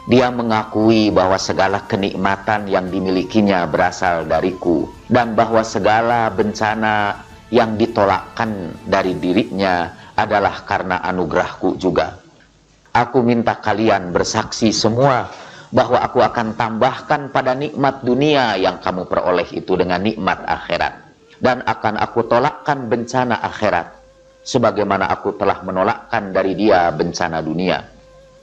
Dia mengakui bahwa segala kenikmatan yang dimilikinya berasal dariku, dan bahwa segala bencana yang ditolakkan dari dirinya adalah karena anugerahku juga. Aku minta kalian bersaksi semua bahwa aku akan tambahkan pada nikmat dunia yang kamu peroleh itu dengan nikmat akhirat, dan akan aku tolakkan bencana akhirat sebagaimana aku telah menolakkan dari dia bencana dunia.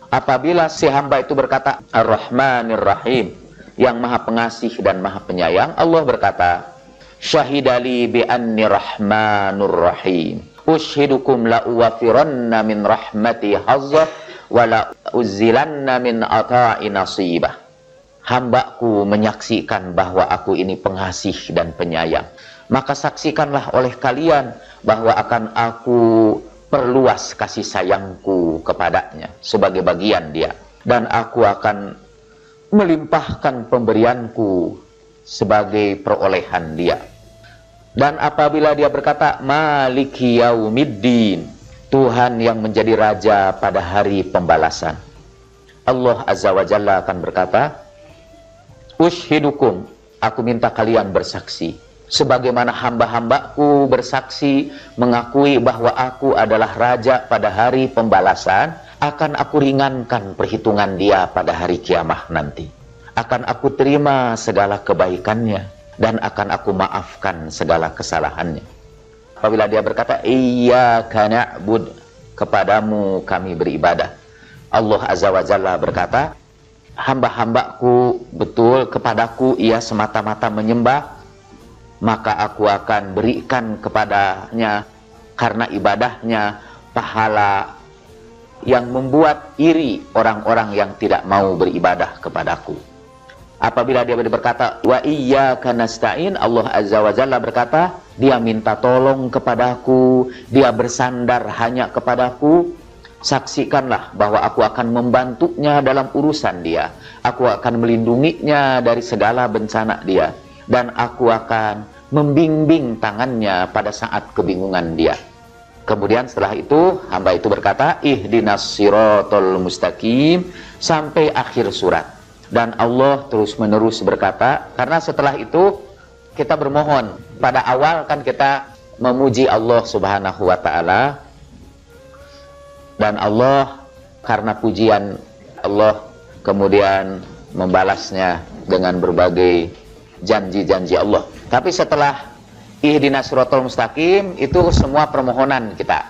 Apabila si hamba itu berkata Ar-Rahmanir Rahim, yang maha pengasih dan maha penyayang, Allah berkata, Syahidali bi anni rahmanur rahim ushidukum la uwafiranna min rahmati hazzah wa la uzzilanna min ata'i nasibah. Hambaku menyaksikan bahwa aku ini pengasih dan penyayang, maka saksikanlah oleh kalian bahwa akan aku perluas kasih sayangku kepadanya sebagai bagian dia, dan aku akan melimpahkan pemberianku sebagai perolehan dia. Dan apabila dia berkata Maliki Yaumiddin, Tuhan yang menjadi raja pada hari pembalasan, Allah Azza wa Jalla akan berkata, Ushidukum, aku minta kalian bersaksi sebagaimana hamba-hambaku bersaksi mengakui bahwa aku adalah raja pada hari pembalasan, akan aku ringankan perhitungan dia pada hari kiamah nanti. Akan aku terima segala kebaikannya, dan akan aku maafkan segala kesalahannya. Apabila dia berkata, Iyyaka na'bud, kepadamu kami beribadah, Allah Azza wa Jalla berkata, hamba-hambaku betul kepadaku ia semata-mata menyembah, maka aku akan berikan kepadanya karena ibadahnya pahala yang membuat iri orang-orang yang tidak mau beribadah kepadaku. Apabila dia berkata wa iyyaka nasta'in, Allah Azza wa Jalla berkata, dia minta tolong kepadaku, dia bersandar hanya kepadaku, saksikanlah bahwa aku akan membantunya dalam urusan dia, aku akan melindunginya dari segala bencana dia, dan aku akan membimbing tangannya pada saat kebingungan dia. Kemudian setelah itu hamba itu berkata ihdinas siratal mustaqim sampai akhir surat. Dan Allah terus menerus berkata, karena setelah itu kita bermohon. Pada awal kan kita memuji Allah Subhanahu wa ta'ala, dan Allah karena pujian Allah kemudian membalasnya dengan berbagai janji-janji Allah. Tapi setelah ihdinas siratal mustaqim itu semua permohonan kita.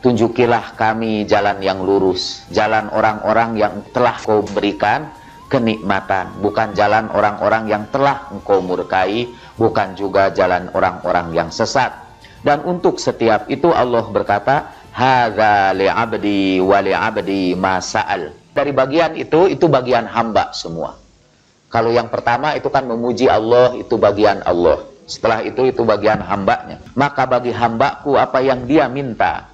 Tunjukilah kami jalan yang lurus, jalan orang-orang yang telah Kau berikan kenikmatan, bukan jalan orang-orang yang telah Engkau murkai, bukan juga jalan orang-orang yang sesat. Dan untuk setiap itu Allah berkata, hadza li'abdi wa li'abdi ma sa'al. Dari bagian itu bagian hamba semua. Kalau yang pertama itu kan memuji Allah, itu bagian Allah. Setelah itu bagian hambanya. Maka bagi hambaku apa yang dia minta,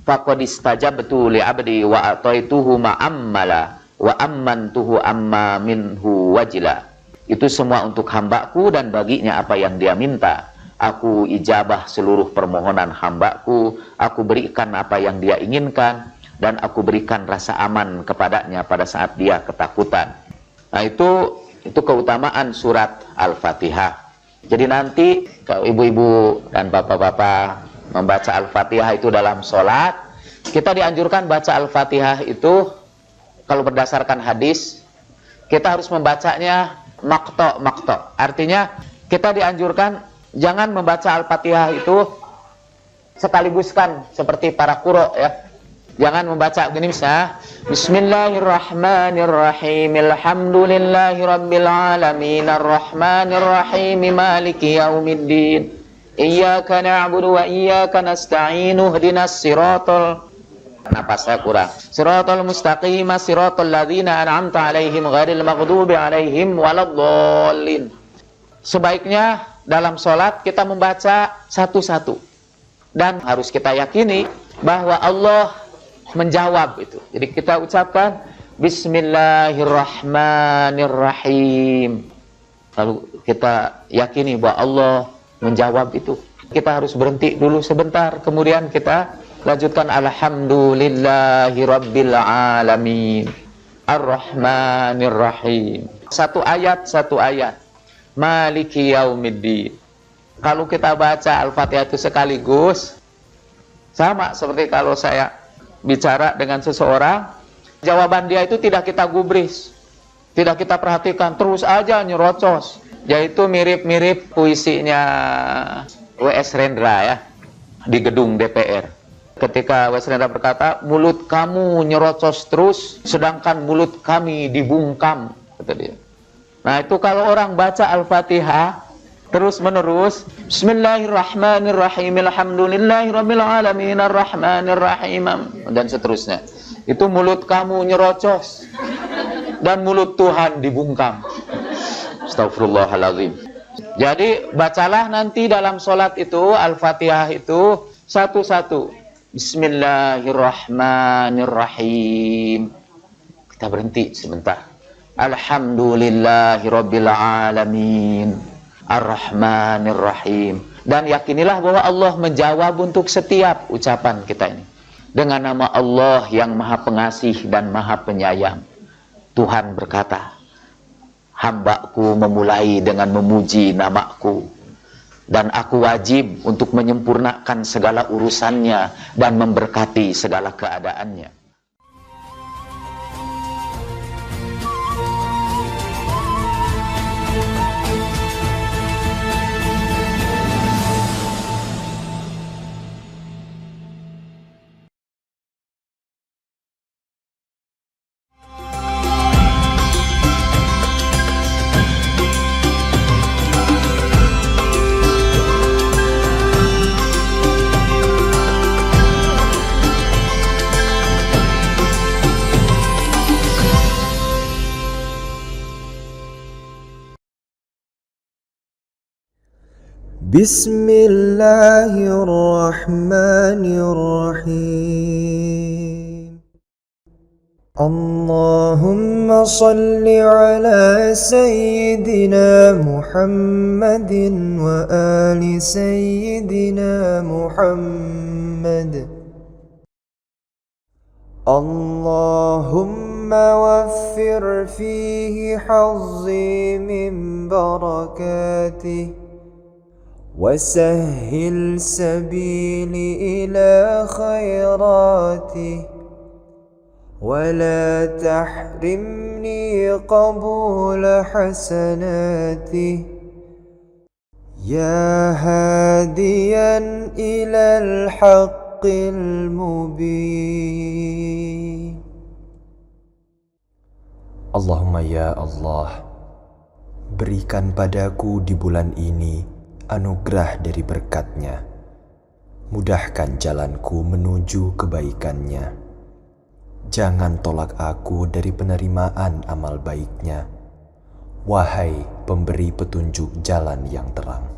faqad istajabtu li'abdi wa ataituhu ma'ammala wa ammantuhu amma minhu wajila. Itu semua untuk hambaku, dan baginya apa yang dia minta, aku ijabah seluruh permohonan hambaku, aku berikan apa yang dia inginkan, dan aku berikan rasa aman kepadanya pada saat dia ketakutan. Nah itu keutamaan surat Al-Fatihah. Jadi nanti kalau ibu-ibu dan bapak-bapak membaca Al-Fatihah itu dalam sholat, Kita dianjurkan baca Al-Fatihah itu, kalau berdasarkan hadis, kita harus membacanya maqta'. Artinya kita dianjurkan jangan membaca Al-Fatihah itu sekaliguskan seperti para qura ya. Jangan membaca begini misalnya, Bismillahirrahmanirrahim, Alhamdulillahi Rabbil Alamin, Ar-Rahmanirrahim, Maliki Yaumiddin, Iyyaka na'budu wa iyyaka nasta'in, ihdinas siratal, napas saya kurang, siratal mustaqim, siratal ladzina an'amta 'alaihim ghairil maghdubi 'alaihim waladdallin. Sebaiknya dalam sholat kita membaca satu-satu, dan harus kita yakini bahwa Allah menjawab itu. Jadi kita ucapkan Bismillahirrahmanirrahim, lalu kita yakini bahwa Allah menjawab itu. Kita harus berhenti dulu sebentar, kemudian kita lanjutkan Alhamdulillahi Rabbil Alamin, Ar-Rahmanirrahim. Satu ayat Maliki Yaumiddin. Kalau kita baca Al-Fatihah itu sekaligus, sama seperti kalau saya bicara dengan seseorang, jawaban dia itu tidak kita gubris, tidak kita perhatikan, terus aja nyerocos. Yaitu mirip-mirip puisinya W.S. Rendra ya, di gedung DPR. Ketika W.S. Rendra berkata, mulut kamu nyerocos terus, sedangkan mulut kami dibungkam, kata dia. Nah itu kalau orang baca Al-Fatihah terus menerus, Bismillahirrahmanirrahim, Alhamdulillahi Rabbil Alamin, Ar-Rahmanirrahim, dan seterusnya. Itu mulut kamu nyerocos dan mulut Tuhan dibungkam. Astagfirullahaladzim. Jadi bacalah nanti dalam sholat itu Al-Fatihah itu satu-satu. Bismillahirrahmanirrahim. Kita berhenti sebentar. Alhamdulillahi Rabbil Alamin, Ar-Rahmanirrahim. Dan yakinilah bahwa Allah menjawab untuk setiap ucapan kita ini. Dengan nama Allah yang Maha Pengasih dan Maha Penyayang, Tuhan berkata, hambaku memulai dengan memuji namaku, dan aku wajib untuk menyempurnakan segala urusannya dan memberkati segala keadaannya. Bismillahirrahmanirrahim. Allahumma salli ala Sayyidina Muhammadin wa ali Sayyidina Muhammad. Allahumma waffir fihi hazzi min barakatih وسهل سبيلي إلى خيراته ولا تحرمني قبول حسناته يا هاديا إلى الحق المبين. Allahumma ya Allah, berikan padaku di bulan ini anugerah dari berkat-Nya. Mudahkan jalanku menuju kebaikan-Nya. Jangan tolak aku dari penerimaan amal baik-Nya, wahai pemberi petunjuk jalan yang terang.